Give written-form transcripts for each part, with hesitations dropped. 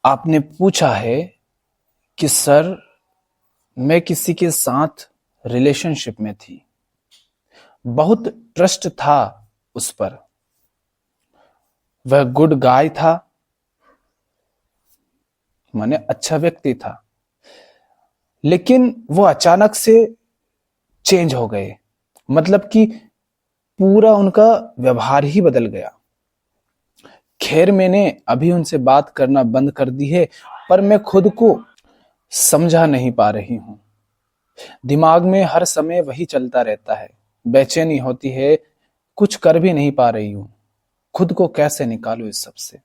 आपने पूछा है कि सर, मैं किसी के साथ रिलेशनशिप में थी, बहुत ट्रस्ट था उस पर, वह गुड गाय था, माने अच्छा व्यक्ति था, लेकिन वो अचानक से चेंज हो गए। मतलब कि पूरा उनका व्यवहार ही बदल गया। खैर, मैंने अभी उनसे बात करना बंद कर दी है, पर मैं खुद को समझा नहीं पा रही हूं। दिमाग में हर समय वही चलता रहता है, बेचैनी होती है, कुछ कर भी नहीं पा रही हूं। खुद को कैसे निकालूं इस सब से।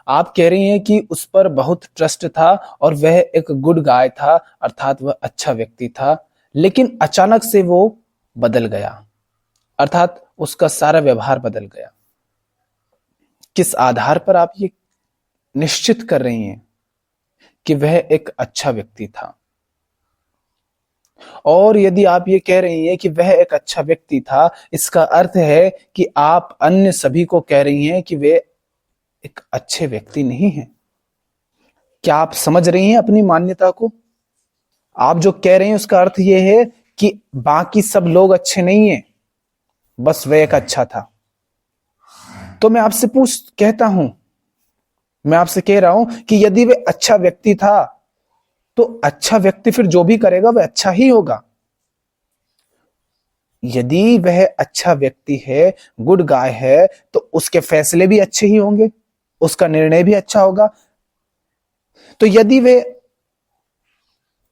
आप कह रही हैं कि उस पर बहुत ट्रस्ट था और वह एक गुड गाय था, अर्थात वह अच्छा व्यक्ति था, लेकिन अचानक से वो बदल गया, अर्थात उसका सारा व्यवहार बदल गया। किस आधार पर आप ये निश्चित कर रही हैं कि वह एक अच्छा व्यक्ति था? और यदि आप ये कह रही हैं कि वह एक अच्छा व्यक्ति था, इसका अर्थ है कि आप अन्य सभी को कह रही हैं कि वे एक अच्छे व्यक्ति नहीं हैं। क्या आप समझ रही हैं अपनी मान्यता को? आप जो कह रहे हैं उसका अर्थ यह है कि बाकी सब लोग अच्छे नहीं हैं, बस वह एक अच्छा था। तो मैं आपसे कहता हूं, मैं आपसे कह रहा हूं कि यदि वह अच्छा व्यक्ति था तो अच्छा व्यक्ति फिर जो भी करेगा वह अच्छा ही होगा। यदि वह अच्छा व्यक्ति है, गुड गाय है, तो उसके फैसले भी अच्छे ही होंगे, उसका निर्णय भी अच्छा होगा। तो यदि वह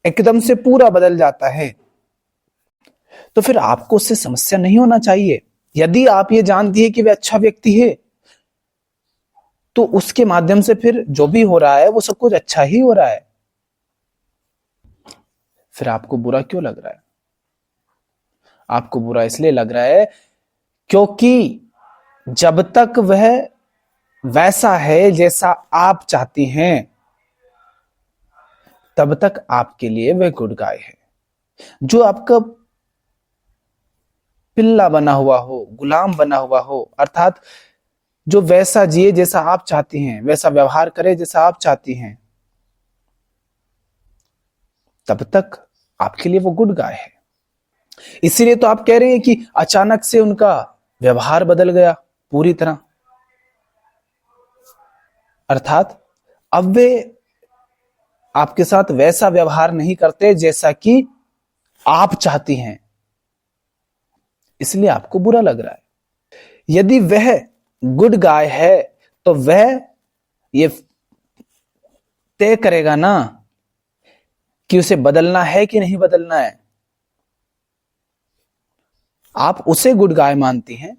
एकदम से पूरा बदल जाता है तो फिर आपको उससे समस्या नहीं होना चाहिए। यदि आप ये जानती है कि वह अच्छा व्यक्ति है तो उसके माध्यम से फिर जो भी हो रहा है वो सब कुछ अच्छा ही हो रहा है। फिर आपको बुरा क्यों लग रहा है? आपको बुरा इसलिए लग रहा है क्योंकि जब तक वह वैसा है जैसा आप चाहती हैं, तब तक आपके लिए वह गुड गाय है। जो आपका पिल्ला बना हुआ हो, गुलाम बना हुआ हो, अर्थात जो वैसा जिए जैसा आप चाहती हैं, वैसा व्यवहार करे जैसा आप चाहती हैं, तब तक आपके लिए वो गुड गाय है। इसीलिए तो आप कह रहे हैं कि अचानक से उनका व्यवहार बदल गया पूरी तरह, अर्थात अब वे आपके साथ वैसा व्यवहार नहीं करते जैसा कि आप चाहती हैं, इसलिए आपको बुरा लग रहा है। यदि वह गुड गाय है तो वह ये तय करेगा ना कि उसे बदलना है कि नहीं बदलना है। आप उसे गुड गाय मानती हैं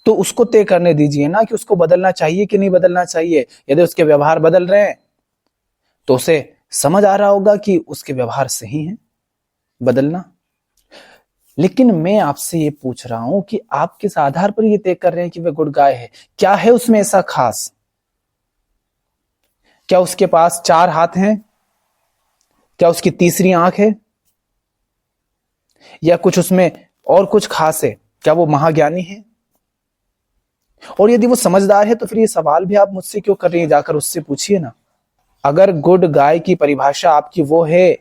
तो उसको तय करने दीजिए ना कि उसको बदलना चाहिए कि नहीं बदलना चाहिए। यदि उसके व्यवहार बदल रहे हैं तो उसे समझ आ रहा होगा कि उसके व्यवहार सही है बदलना। लेकिन मैं आपसे ये पूछ रहा हूं कि आप किस आधार पर ये तय कर रहे हैं कि वह गुड गाय है? क्या है उसमें ऐसा खास? क्या उसके पास 4 हाथ हैं? क्या उसकी तीसरी आंख है? या कुछ उसमें और कुछ खास है? क्या वो महाज्ञानी है? और यदि वो समझदार है तो फिर ये सवाल भी आप मुझसे क्यों कर रही हैं? जाकर उससे पूछिए ना। अगर गुड गाय की परिभाषा आपकी वो है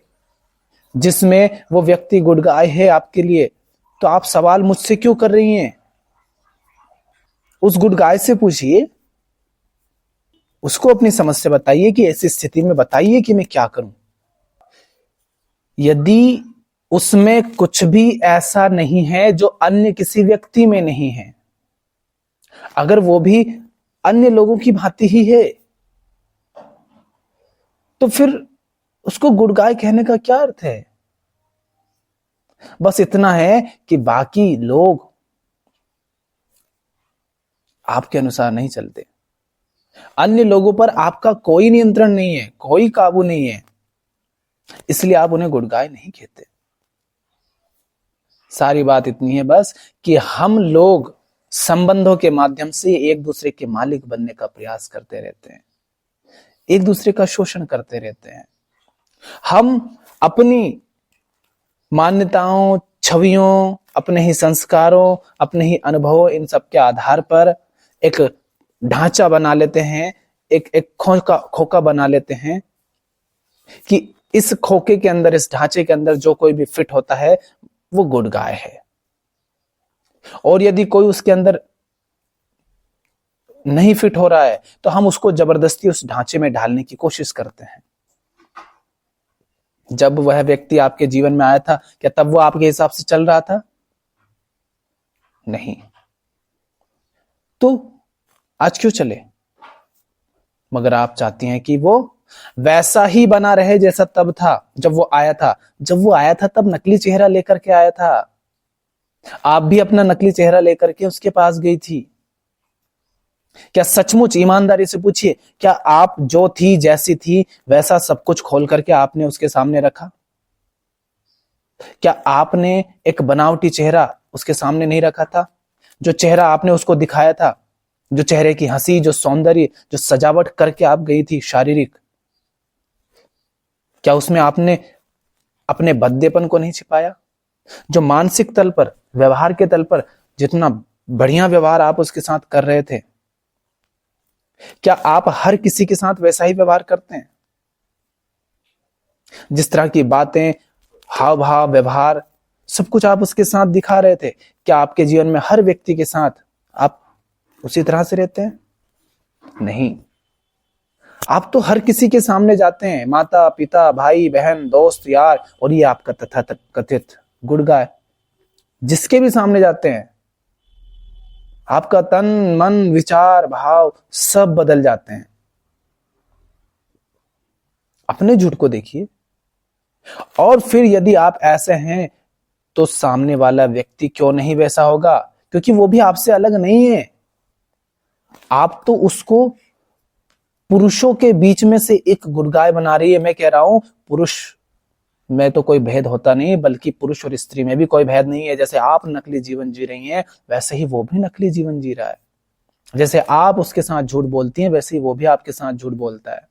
जिसमें वो व्यक्ति गुड गाय है आपके लिए, तो आप सवाल मुझसे क्यों कर रही हैं? उस गुड गाय से पूछिए, उसको अपनी समस्या बताइए कि ऐसी स्थिति में बताइए कि मैं क्या करूं। यदि उसमें कुछ भी ऐसा नहीं है जो अन्य किसी व्यक्ति में नहीं है, अगर वो भी अन्य लोगों की भांति ही है, तो फिर उसको गुड गाय कहने का क्या अर्थ है? बस इतना है कि बाकी लोग आपके अनुसार नहीं चलते, अन्य लोगों पर आपका कोई नियंत्रण नहीं है, कोई काबू नहीं है, इसलिए आप उन्हें गुड गाय नहीं कहते। सारी बात इतनी है बस कि हम लोग संबंधों के माध्यम से एक दूसरे के मालिक बनने का प्रयास करते रहते हैं, एक दूसरे का शोषण करते रहते हैं। हम अपनी मान्यताओं, छवियों, अपने ही संस्कारों, अपने ही अनुभवों, इन सब के आधार पर एक ढांचा बना लेते हैं, एक खोखा बना लेते हैं कि इस खोखे के अंदर, इस ढांचे के अंदर जो कोई भी फिट होता है वो गुड गाय है, और यदि कोई उसके अंदर नहीं फिट हो रहा है तो हम उसको जबरदस्ती उस ढांचे में ढालने की कोशिश करते हैं। जब वह व्यक्ति आपके जीवन में आया था, क्या तब वो आपके हिसाब से चल रहा था? नहीं। तो आज क्यों चले? मगर आप चाहती हैं कि वो वैसा ही बना रहे जैसा तब था, जब वो आया था। जब वो आया था तब नकली चेहरा लेकर के आया था, आप भी अपना नकली चेहरा लेकर के उसके पास गई थी। क्या सचमुच ईमानदारी से पूछिए, क्या आप जो थी, जैसी थी, वैसा सब कुछ खोल करके आपने उसके सामने रखा? क्या आपने एक बनावटी चेहरा उसके सामने नहीं रखा था? जो चेहरा आपने उसको दिखाया था, जो चेहरे की हंसी, जो सौंदर्य, जो सजावट करके आप गई थी शारीरिक, क्या उसमें आपने अपने भद्देपन को नहीं छिपाया? जो मानसिक तल पर, व्यवहार के तल पर जितना बढ़िया व्यवहार आप उसके साथ कर रहे थे, क्या आप हर किसी के साथ वैसा ही व्यवहार करते हैं? जिस तरह की बातें, हाव भाव, व्यवहार, सब कुछ आप उसके साथ दिखा रहे थे, क्या आपके जीवन में हर व्यक्ति के साथ आप उसी तरह से रहते हैं? नहीं। आप तो हर किसी के सामने जाते हैं, माता पिता, भाई बहन, दोस्त यार, और ये आपका तथाकथित गुड गाय, जिसके भी सामने जाते हैं आपका तन मन विचार भाव सब बदल जाते हैं। अपने झूठ को देखिए। और फिर यदि आप ऐसे हैं तो सामने वाला व्यक्ति क्यों नहीं वैसा होगा? क्योंकि वो भी आपसे अलग नहीं है। आप तो उसको पुरुषों के बीच में से एक गुड गाय बना रही है। मैं कह रहा हूं, पुरुष में तो कोई भेद होता नहीं, बल्कि पुरुष और स्त्री में भी कोई भेद नहीं है। जैसे आप नकली जीवन जी रही हैं, वैसे ही वो भी नकली जीवन जी रहा है। जैसे आप उसके साथ झूठ बोलती हैं, वैसे ही वो भी आपके साथ झूठ बोलता है।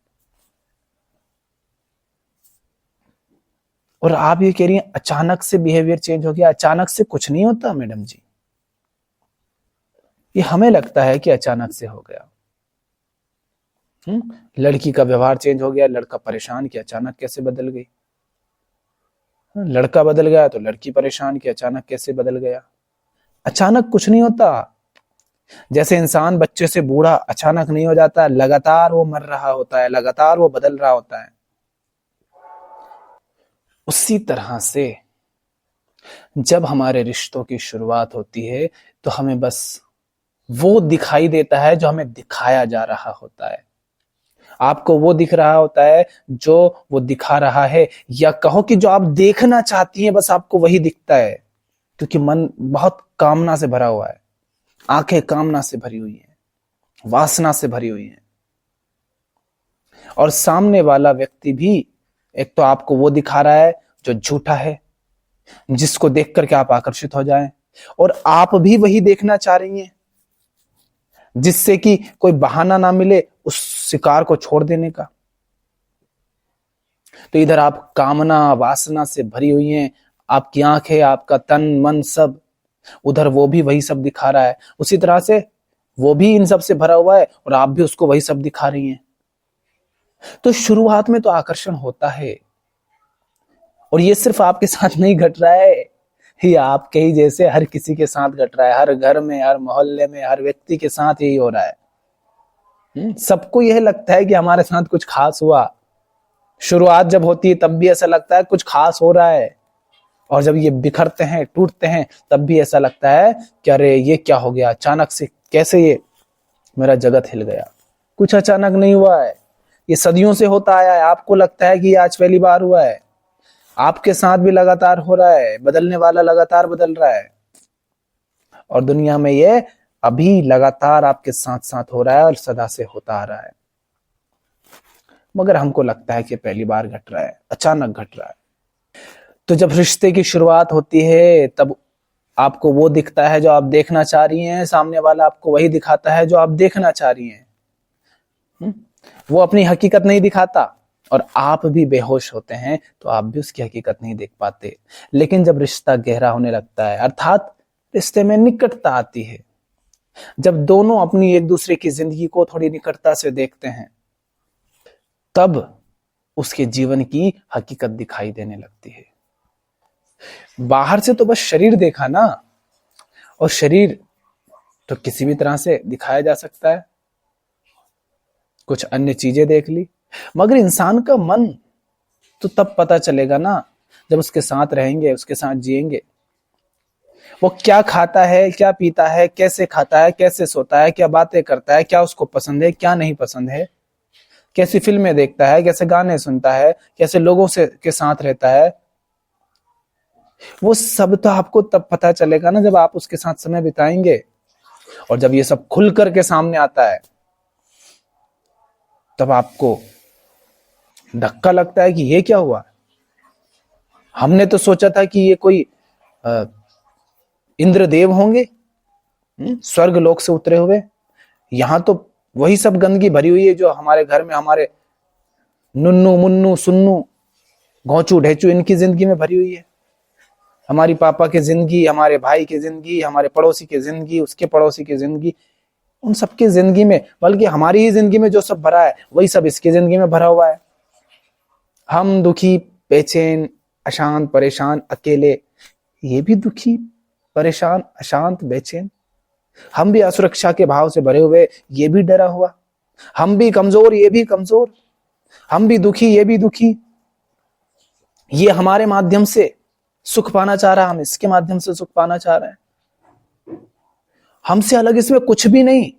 और आप ये कह रही हैं अचानक से बिहेवियर चेंज हो गया। अचानक से कुछ नहीं होता मैडम जी, ये हमें लगता है कि अचानक से हो गया। लड़की का व्यवहार चेंज हो गया, लड़का परेशान कि अचानक कैसे बदल गई। लड़का बदल गया तो लड़की परेशान कि अचानक कैसे बदल गया। अचानक कुछ नहीं होता। जैसे इंसान बच्चे से बूढ़ा अचानक नहीं हो जाता, लगातार वो मर रहा होता है, लगातार वो बदल रहा होता है। उसी तरह से जब हमारे रिश्तों की शुरुआत होती है तो हमें बस वो दिखाई देता है जो हमें दिखाया जा रहा होता है। आपको वो दिख रहा होता है जो वो दिखा रहा है, या कहो कि जो आप देखना चाहती हैं बस आपको वही दिखता है, क्योंकि मन बहुत कामना से भरा हुआ है, आंखें कामना से भरी हुई हैं, वासना से भरी हुई हैं। और सामने वाला व्यक्ति भी एक तो आपको वो दिखा रहा है जो झूठा है, जिसको देख करके आप आकर्षित हो जाएं, और आप भी वही देखना चाह रही हैं, जिससे कि कोई बहाना ना मिले उस शिकार को छोड़ देने का। तो इधर आप कामना वासना से भरी हुई हैं, आपकी आंखें, आपका तन मन सब, उधर वो भी वही सब दिखा रहा है। उसी तरह से वो भी इन सब से भरा हुआ है और आप भी उसको वही सब दिखा रही हैं। तो शुरुआत में तो आकर्षण होता है, और ये सिर्फ आपके साथ नहीं घट रहा है, ये आपके ही जैसे हर किसी के साथ घट रहा है। हर घर में, हर मोहल्ले में, हर व्यक्ति के साथ यही हो रहा है। सबको यह लगता है कि हमारे साथ कुछ खास हुआ। शुरुआत जब होती है तब भी ऐसा लगता है कुछ खास हो रहा है, और जब ये बिखरते हैं, टूटते हैं, तब भी ऐसा लगता है कि अरे ये क्या हो गया, अचानक से कैसे ये मेरा जगत हिल गया। कुछ अचानक नहीं हुआ है, ये सदियों से होता आया है। आपको लगता है कि ये आज पहली बार हुआ है, आपके साथ भी लगातार हो रहा है। बदलने वाला लगातार बदल रहा है, और दुनिया में ये अभी लगातार आपके साथ साथ हो रहा है और सदा से होता आ रहा है। मगर हमको लगता है कि पहली बार घट रहा है, अचानक घट रहा है। तो जब रिश्ते की शुरुआत होती है तब आपको वो दिखता है जो आप देखना चाह रही हैं, सामने वाला आपको वही दिखाता है जो आप देखना चाह रही हैं। वो अपनी हकीकत नहीं दिखाता, और आप भी बेहोश होते हैं तो आप भी उसकी हकीकत नहीं देख पाते। लेकिन जब रिश्ता गहरा होने लगता है, अर्थात रिश्ते में निकटता आती है, जब दोनों अपनी एक दूसरे की जिंदगी को थोड़ी निकटता से देखते हैं, तब उसके जीवन की हकीकत दिखाई देने लगती है। बाहर से तो बस शरीर देखा ना, और शरीर तो किसी भी तरह से दिखाया जा सकता है, कुछ अन्य चीजें देख ली, मगर इंसान का मन तो तब पता चलेगा ना जब उसके साथ रहेंगे, उसके साथ जिएंगे। वो क्या खाता है, क्या पीता है, कैसे खाता है, कैसे सोता है, क्या बातें करता है, क्या उसको पसंद है, क्या नहीं पसंद है, कैसी फिल्में देखता है, कैसे गाने सुनता है, कैसे लोगों से के साथ रहता है, वो सब तो आपको तब पता चलेगा ना जब आप उसके साथ समय बिताएंगे। और जब ये सब खुल करके सामने आता है, तब आपको धक्का लगता है कि ये क्या हुआ। हमने तो सोचा था कि ये कोई इंद्रदेव होंगे, स्वर्ग लोक से उतरे हुए। यहां तो वही सब गंदगी भरी हुई है जो हमारे घर में हमारे नुन्नू मुन्नू सुन्नू घोंचू ढेचू इनकी जिंदगी में भरी हुई है। हमारी पापा की जिंदगी, हमारे भाई की जिंदगी, हमारे पड़ोसी की जिंदगी, उसके पड़ोसी की जिंदगी, उन सबकी जिंदगी में, बल्कि हमारी ही जिंदगी में जो सब भरा है वही सब इसकी जिंदगी में भरा हुआ है। हम दुखी, बेचैन, अशांत, परेशान, अकेले, ये भी दुखी, परेशान, अशांत, बेचैन। हम भी असुरक्षा के भाव से भरे हुए, ये भी डरा हुआ। हम भी कमजोर, ये भी कमजोर। हम भी दुखी, ये भी दुखी। ये हमारे माध्यम से सुख पाना चाह रहा है, हम इसके माध्यम से सुख पाना चाह रहे हैं। हमसे अलग इसमें कुछ भी नहीं।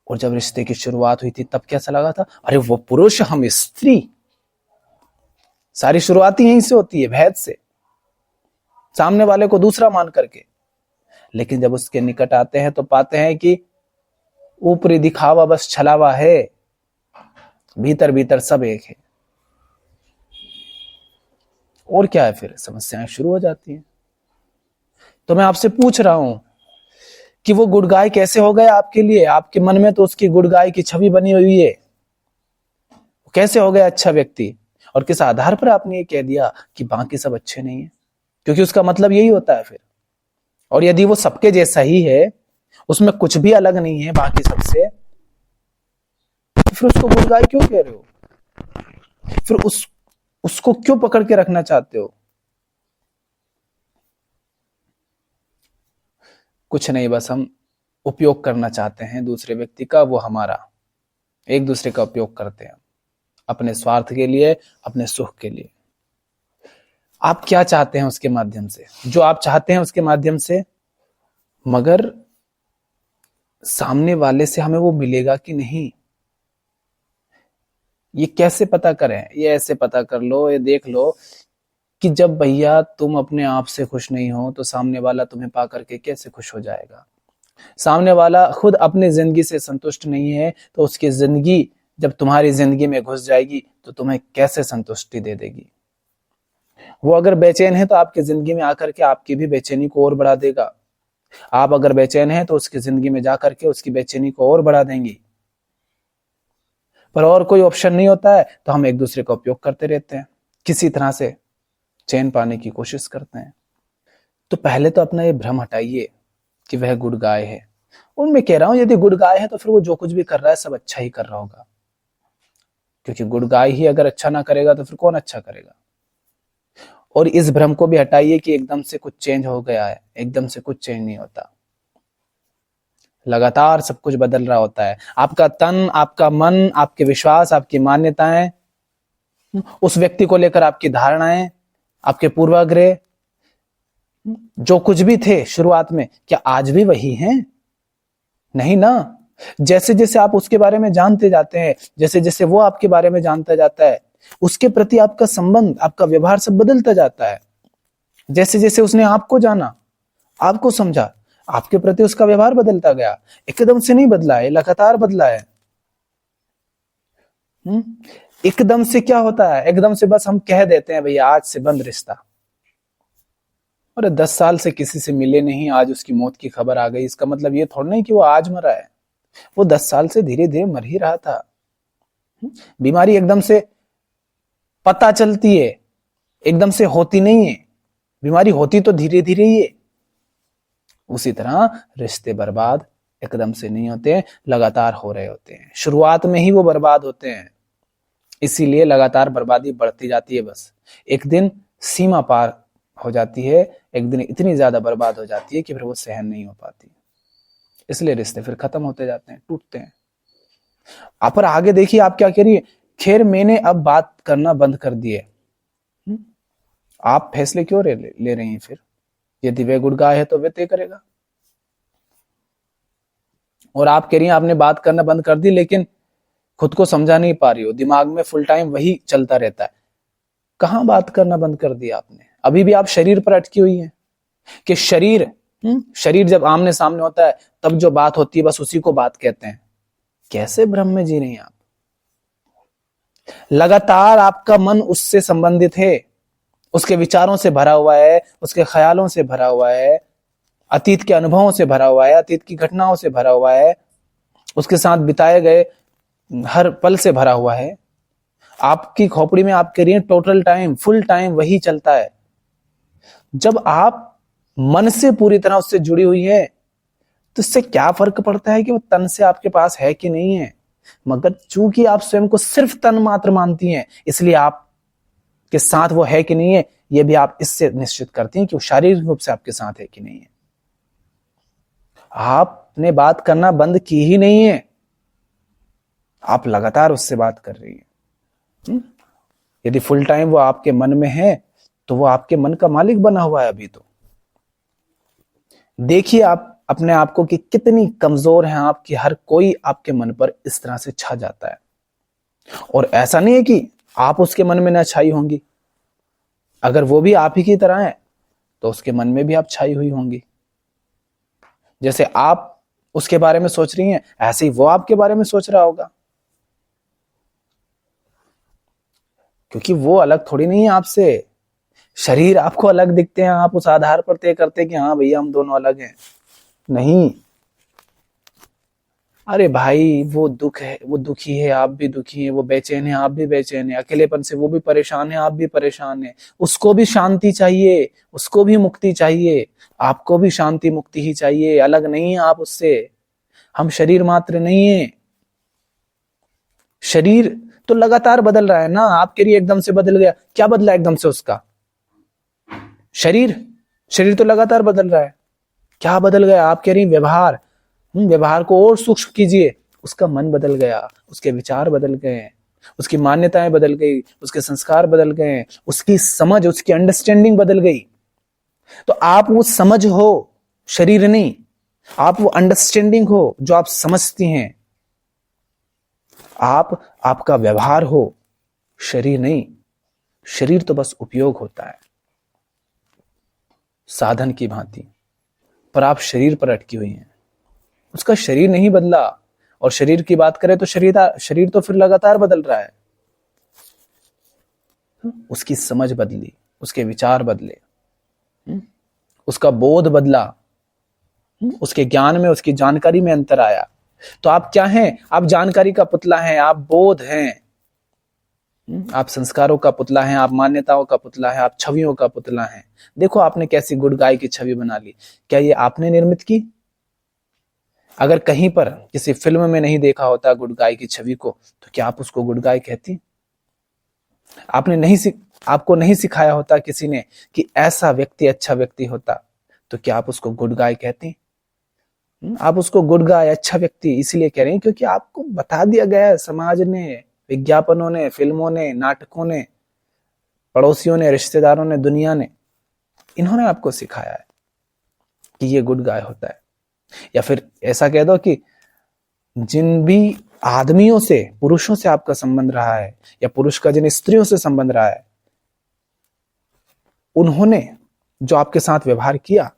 और जब रिश्ते की शुरुआत हुई थी तब कैसा लगा था, अरे वो पुरुष, हम स्त्री। सारी शुरुआत ही यहीं से होती है, भेद से, सामने वाले को दूसरा मान करके। लेकिन जब उसके निकट आते हैं तो पाते हैं कि ऊपरी दिखावा बस छलावा है, भीतर भीतर सब एक है। और क्या है, फिर समस्याएं शुरू हो जाती हैं। तो मैं आपसे पूछ रहा हूं कि वो गुड गाय कैसे हो गया आपके लिए? आपके मन में तो उसकी गुड गाय की छवि बनी हुई है। कैसे हो गया अच्छा व्यक्ति? और किस आधार पर आपने ये कह दिया कि बाकी सब अच्छे नहीं है? क्योंकि उसका मतलब यही होता है फिर। और यदि वो सबके जैसा ही है, उसमें कुछ भी अलग नहीं है बाकी सबसे, तो फिर उसको गुड गाय क्यों कह रहे हो? फिर उसको क्यों पकड़ के रखना चाहते हो? कुछ नहीं, बस हम उपयोग करना चाहते हैं दूसरे व्यक्ति का, वो हमारा, एक दूसरे का उपयोग करते हैं अपने स्वार्थ के लिए, अपने सुख के लिए। आप क्या चाहते हैं उसके माध्यम से? जो आप चाहते हैं उसके माध्यम से, मगर सामने वाले से हमें वो मिलेगा कि नहीं, ये कैसे पता करें? ये ऐसे पता कर लो, ये देख लो कि जब भैया तुम अपने आप से खुश नहीं हो तो सामने वाला तुम्हें पा करके कैसे खुश हो जाएगा। सामने वाला खुद अपनी जिंदगी से संतुष्ट नहीं है तो उसकी जिंदगी जब तुम्हारी जिंदगी में घुस जाएगी तो तुम्हें कैसे संतुष्टि दे देगी। वो अगर बेचैन है तो आपकी जिंदगी में आकर के आपकी भी बेचैनी को और बढ़ा देगा। आप अगर बेचैन हैं तो उसकी जिंदगी में जाकर के उसकी बेचैनी को और बढ़ा देंगी। पर और कोई ऑप्शन नहीं होता है तो हम एक दूसरे का उपयोग करते रहते हैं, किसी तरह से चैन पाने की कोशिश करते हैं। तो पहले तो अपना ये भ्रम हटाइए कि वह गुड गाय है। और मैं कह रहा हूं यदि गुड गाय है तो फिर वो जो कुछ भी कर रहा है सब अच्छा ही कर रहा होगा, क्योंकि गुड गाय ही अगर अच्छा ना करेगा तो फिर कौन अच्छा करेगा। और इस भ्रम को भी हटाइए कि एकदम से कुछ चेंज हो गया है। एकदम से कुछ चेंज नहीं होता, लगातार सब कुछ बदल रहा होता है। आपका तन, आपका मन, आपके विश्वास, आपकी मान्यताएं, उस व्यक्ति को लेकर आपकी धारणाएं, आपके पूर्वाग्रह, जो कुछ भी थे शुरुआत में, क्या आज भी वही हैं? नहीं ना। जैसे जैसे आप उसके बारे में जानते जाते हैं, जैसे जैसे वो आपके बारे में जानता जाता है, उसके प्रति आपका संबंध, आपका व्यवहार सब बदलता जाता है। जैसे जैसे उसने आपको जाना, आपको समझा, आपके प्रति उसका व्यवहार बदलता गया। एकदम से नहीं बदला है, लगातार बदला है। एकदम से क्या होता है? एकदम से बस हम कह देते हैं भैया आज से बंद रिश्ता। और 10 साल से किसी से मिले नहीं, आज उसकी मौत की खबर आ गई, इसका मतलब ये थोड़ा नहीं कि वो आज मरा है। वो 10 साल से धीरे धीरे मर ही रहा था। बीमारी एकदम से पता चलती है, एकदम से होती नहीं है। बीमारी होती तो धीरे धीरे ही है। उसी तरह रिश्ते बर्बाद एकदम से नहीं होते, लगातार हो रहे होते हैं। शुरुआत में ही वो बर्बाद होते हैं, इसीलिए लगातार बर्बादी बढ़ती जाती है। बस एक दिन सीमा पार हो जाती है, एक दिन इतनी ज्यादा बर्बाद हो जाती है कि फिर वो सहन नहीं हो पाती, इसलिए रिश्ते फिर खत्म होते जाते हैं, टूटते हैं। आप पर आगे देखिए आप क्या करिए, खैर मैंने अब बात करना बंद कर दिए। आप फैसले क्यों ले रही हैं फिर? यदि वह गुड़ गाय है तो वह तय करेगा। और आप कह रही हैं आपने बात करना बंद कर दी, लेकिन खुद को समझा नहीं पा रही हो, दिमाग में फुल टाइम वही चलता रहता है। कहां बात करना बंद कर दिया आपने? अभी भी आप शरीर पर अटकी हुई हैं कि शरीर जब आमने सामने होता है तब जो बात होती है बस उसी को बात कहते हैं। कैसे भ्रम में जी रही हैं आप? लगातार आपका मन उससे संबंधित है, उसके विचारों से भरा हुआ है, उसके ख्यालों से भरा हुआ है, अतीत के अनुभवों से भरा हुआ है, अतीत की घटनाओं से भरा हुआ है, उसके साथ बिताए गए हर पल से भरा हुआ है। आपकी खोपड़ी में आप कह रही हैं टोटल टाइम, फुल टाइम वही चलता है। जब आप मन से पूरी तरह उससे जुड़ी हुई है तो इससे क्या फर्क पड़ता है कि वो तन से आपके पास है कि नहीं है? मगर चूंकि आप स्वयं को सिर्फ तन मात्र मानती हैं, इसलिए आप के साथ वो है कि नहीं है ये भी आप इससे निश्चित करती हैं कि वो शारीरिक रूप से आपके साथ है कि नहीं है। आपने बात करना बंद की ही नहीं है, आप लगातार उससे बात कर रही हैं। यदि फुल टाइम वो आपके मन में है तो वो आपके मन का मालिक बना हुआ है अभी तो। देखिए आप अपने आप को कि कितनी कमजोर हैं आप, कि हर कोई आपके मन पर इस तरह से छा जाता है। और ऐसा नहीं है कि आप उसके मन में न छाई होंगी, अगर वो भी आप ही की तरह है तो उसके मन में भी आप छाई हुई होंगी। जैसे आप उसके बारे में सोच रही हैं ऐसे ही वो आपके बारे में सोच रहा होगा, क्योंकि वो अलग थोड़ी नहीं है आपसे। शरीर आपको अलग दिखते हैं, आप उस आधार पर तय करते हैं कि हाँ भैया हम दोनों अलग हैं। नहीं, अरे भाई वो दुख है, वो दुखी है आप भी दुखी है, वो बेचैन है आप भी बेचैन है, अकेलेपन से वो भी परेशान है आप भी परेशान है। उसको भी शांति चाहिए, उसको भी मुक्ति चाहिए, आपको भी शांति मुक्ति ही चाहिए, अलग नहीं है आप उससे। हम शरीर मात्र नहीं है। शरीर तो लगातार बदल रहा है ना, आपके लिए एकदम से बदल गया, क्या बदला एकदम से उसका? शरीर तो लगातार बदल रहा है। क्या बदल गया? आप कह रही व्यवहार, व्यवहार को और सूक्ष्म कीजिए। उसका मन बदल गया, उसके विचार बदल गए, उसकी मान्यताएं बदल गई, उसके संस्कार बदल गए, उसकी समझ, उसकी अंडरस्टैंडिंग बदल गई। तो आप वो समझ हो, शरीर नहीं, आप वो अंडरस्टैंडिंग हो जो आप समझती हैं। आपका व्यवहार हो, शरीर नहीं। शरीर तो बस उपयोग होता है साधन की भांति, पर आप शरीर पर अटकी हुई हैं। उसका शरीर नहीं बदला। और शरीर की बात करें तो शरीर तो फिर लगातार बदल रहा है। उसकी समझ बदली, उसके विचार बदले, उसका बोध बदला, उसके ज्ञान में, उसकी जानकारी में अंतर आया। तो आप क्या हैं? आप जानकारी का पुतला हैं, आप बोध हैं, आप संस्कारों का पुतला हैं, आप मान्यताओं का पुतला है, आप छवियों का पुतला हैं। देखो आपने कैसी गुड गाय की छवि बना ली। क्या ये आपने निर्मित की? अगर कहीं पर किसी फिल्म में नहीं देखा होता गुड गाय की छवि को, तो क्या आप उसको गुड गाय कहती? आपको नहीं सिखाया होता किसी ने कि ऐसा व्यक्ति अच्छा व्यक्ति होता, तो क्या आप उसको गुड गाय कहती? आप उसको गुड गाय, अच्छा व्यक्ति इसलिए कह रहे हैं क्योंकि आपको बता दिया गया है, समाज ने, विज्ञापनों ने, फिल्मों ने, नाटकों ने, पड़ोसियों ने, रिश्तेदारों ने, दुनिया ने, इन्होंने आपको सिखाया है कि ये गुड गाय होता है। या फिर ऐसा कह दो कि जिन भी आदमियों से, पुरुषों से आपका संबंध रहा है, या पुरुष का जिन स्त्रियों से संबंध रहा है, उन्होंने जो आपके साथ व्यवहार किया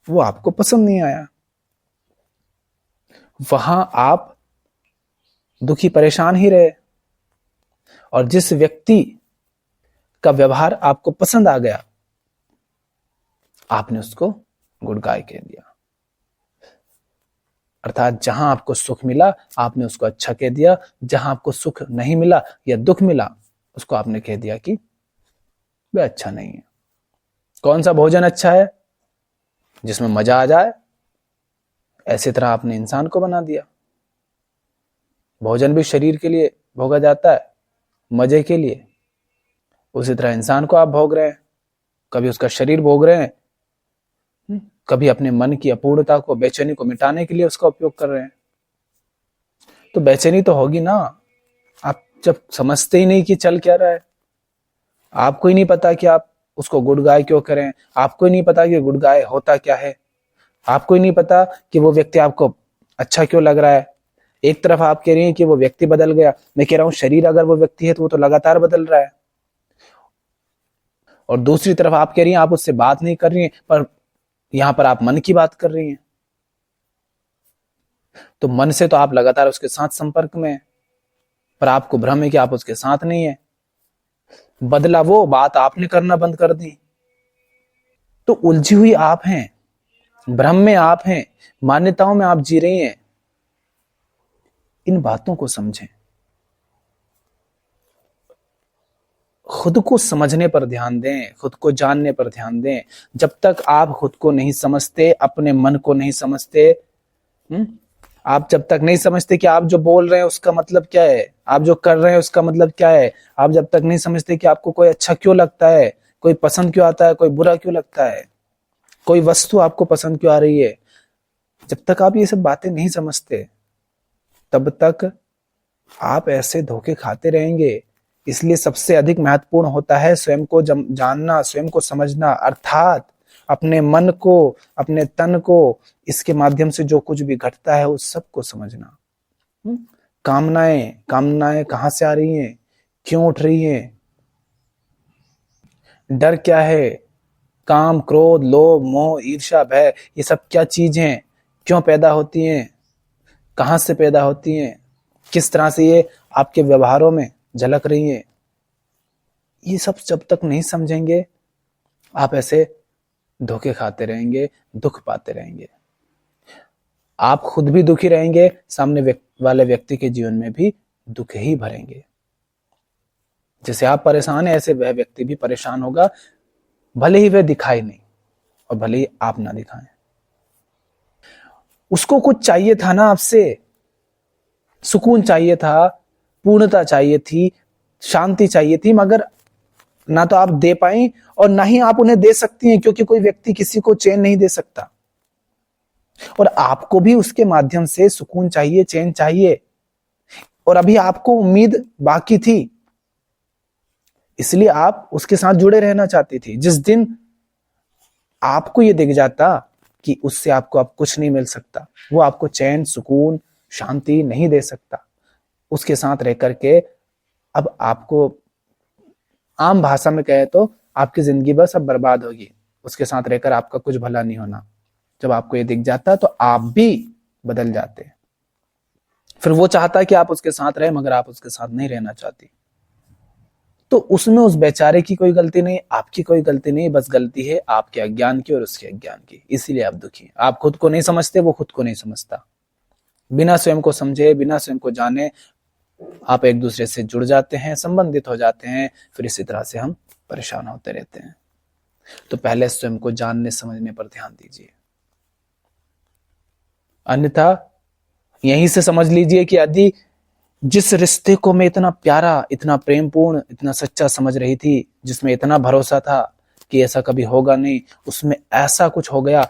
वो आपको पसंद नहीं आया। वहां आप दुखी परेशान ही रहे। और जिस व्यक्ति का व्यवहार आपको पसंद आ गया, आपने उसको गुड गाय कह दिया। अर्थात जहां आपको सुख मिला आपने उसको अच्छा कह दिया, जहां आपको सुख नहीं मिला या दुख मिला उसको आपने कह दिया कि वह अच्छा नहीं है। कौन सा भोजन अच्छा है? जिसमें मजा आ जाए, ऐसी तरह आपने इंसान को बना दिया। भोजन भी शरीर के लिए भोगा जाता है, मजे के लिए। उसी तरह इंसान को आप भोग रहे हैं, कभी उसका शरीर भोग रहे हैं, कभी अपने मन की अपूर्णता को, बेचैनी को मिटाने के लिए उसका उपयोग कर रहे हैं। तो बेचैनी तो होगी ना, आप जब समझते ही नहीं कि चल क्या रहा है। आपको ही नहीं पता कि आप उसको गुड गाय क्यों करें, आपको ही नहीं पता कि गुड गाय होता क्या है, आपको ही नहीं पता कि वो व्यक्ति आपको अच्छा क्यों लग रहा है। एक तरफ आप कह रही हैं कि वो व्यक्ति बदल गया, मैं कह रहा हूं शरीर अगर वो व्यक्ति है तो वो तो लगातार बदल रहा है। और दूसरी तरफ आप कह रही हैं आप उससे बात नहीं कर रही हैं, पर यहां पर आप मन की बात कर रही हैं। तो मन से तो आप लगातार उसके साथ संपर्क में हैं, पर आपको भ्रम है कि आप उसके साथ नहीं है। बदला वो, बात आपने करना बंद कर दी। तो उलझी हुई आप हैं, भ्रम में आप हैं, मान्यताओं में आप जी रही हैं। इन बातों को समझें, खुद को समझने पर ध्यान दें, खुद को जानने पर ध्यान दें। जब तक आप खुद को नहीं समझते, अपने मन को नहीं समझते, आप जब तक नहीं समझते कि आप जो बोल रहे हैं उसका मतलब क्या है, आप जो कर रहे हैं उसका मतलब क्या है, आप जब तक नहीं समझते कि आपको कोई अच्छा क्यों लगता है, कोई पसंद क्यों आता है, कोई बुरा क्यों लगता है, कोई वस्तु आपको पसंद क्यों आ रही है, जब तक आप ये सब बातें नहीं समझते, तब तक आप ऐसे धोखे खाते रहेंगे। इसलिए सबसे अधिक महत्वपूर्ण होता है स्वयं को जानना, स्वयं को समझना, अर्थात अपने मन को, अपने तन को, इसके माध्यम से जो कुछ भी घटता है उस सब को समझना। कामनाएं कहां से आ रही हैं, क्यों उठ रही हैं, डर क्या है, काम, क्रोध, लोभ, मोह, ईर्ष्या, भय, ये सब क्या चीजें, क्यों पैदा होती हैं, कहां से पैदा होती हैं, किस तरह से ये आपके व्यवहारों में झलक रही है। ये सब जब तक नहीं समझेंगे आप ऐसे धोखे खाते रहेंगे, दुख पाते रहेंगे। आप खुद भी दुखी रहेंगे, सामने वाले व्यक्ति के जीवन में भी दुख ही भरेंगे। जैसे आप परेशान हैं ऐसे वह व्यक्ति भी परेशान होगा, भले ही वह दिखाए नहीं और भले ही आप ना दिखाएं। उसको कुछ चाहिए था ना आपसे, सुकून चाहिए था, पूर्णता चाहिए थी, शांति चाहिए थी, मगर ना तो आप दे पाए और ना ही आप उन्हें दे सकती हैं, क्योंकि कोई व्यक्ति किसी को चैन नहीं दे सकता। और आपको भी उसके माध्यम से सुकून चाहिए, चैन चाहिए, और अभी आपको उम्मीद बाकी थी, इसलिए आप उसके साथ जुड़े रहना चाहती थी। जिस दिन आपको यह दिख जाता कि उससे आपको अब कुछ नहीं मिल सकता, वो आपको चैन, सुकून, शांति नहीं दे सकता, उसके साथ रह करके अब आपको आम भाषा में कहे तो आपकी जिंदगी बस अब बर्बाद होगी, उसके साथ रहकर आपका कुछ भला नहीं होना। जब आपको ये दिख जाता तो आप भी बदल जाते। फिर वो चाहता कि आप उसके साथ रहे, मगर आप उसके साथ नहीं रहना चाहती। तो उसमें उस बेचारे की कोई गलती नहीं, आपकी कोई गलती नहीं, बस गलती है आपके अज्ञान की और उसके अज्ञान की। इसीलिए आप दुखी हैं। आप खुद को नहीं समझते, वो खुद को नहीं समझता। बिना स्वयं को समझे, बिना स्वयं को जाने आप एक दूसरे से जुड़ जाते हैं, संबंधित हो जाते हैं, फिर इसी तरह से हम परेशान होते रहते हैं। तो पहले स्वयं को जानने समझने पर ध्यान दीजिए, अन्यथा यहीं से समझ लीजिए कि यदि जिस रिश्ते को मैं इतना प्यारा, इतना प्रेमपूर्ण, इतना सच्चा समझ रही थी, जिसमें इतना भरोसा था कि ऐसा कभी होगा नहीं, उसमें ऐसा कुछ हो गया,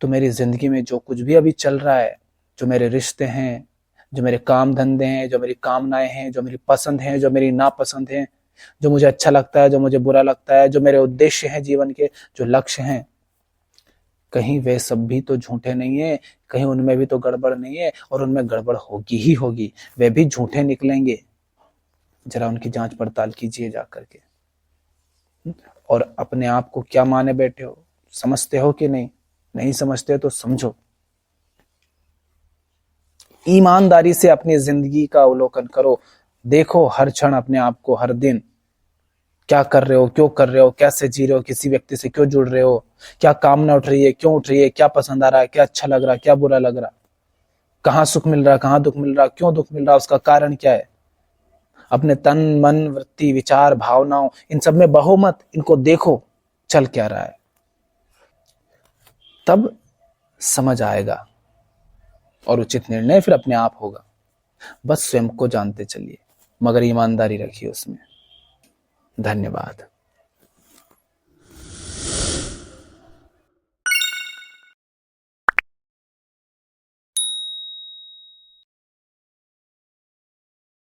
तो मेरी जिंदगी में जो कुछ भी अभी चल रहा है, जो मेरे रिश्ते हैं, जो मेरे काम धंधे हैं, जो मेरी कामनाएं हैं, जो मेरी पसंद हैं, जो मेरी नापसंद हैं, जो मुझे अच्छा लगता है, जो मुझे बुरा लगता है, जो मेरे उद्देश्य हैं जीवन के, जो लक्ष्य हैं, कहीं वे सब भी तो झूठे नहीं है, कहीं उनमें भी तो गड़बड़ नहीं है, और उनमें गड़बड़ होगी ही होगी, वे भी झूठे निकलेंगे। जरा उनकी जांच पड़ताल कीजिए जाकर के। और अपने आप को क्या माने बैठे हो, समझते हो कि नहीं? नहीं समझते तो समझो। ईमानदारी से अपनी जिंदगी का अवलोकन करो, देखो हर क्षण अपने आप को, हर दिन क्या कर रहे हो, क्यों कर रहे हो, कैसे जी रहे हो, किसी व्यक्ति से क्यों जुड़ रहे हो, क्या कामना उठ रही है, क्यों उठ रही है, क्या पसंद आ रहा है, क्या अच्छा लग रहा है, क्या बुरा लग रहा, कहां सुख मिल रहा, कहां दुख मिल रहा, क्यों दुख मिल रहा, उसका कारण क्या है। अपने तन, मन, वृत्ति, विचार, भावनाओं, इन सब में बहो मत, इनको देखो चल क्या रहा है, तब समझ आएगा और उचित निर्णय फिर अपने आप होगा। बस स्वयं को जानते चलिए, मगर ईमानदारी रखिए उसमें। धन्यवाद।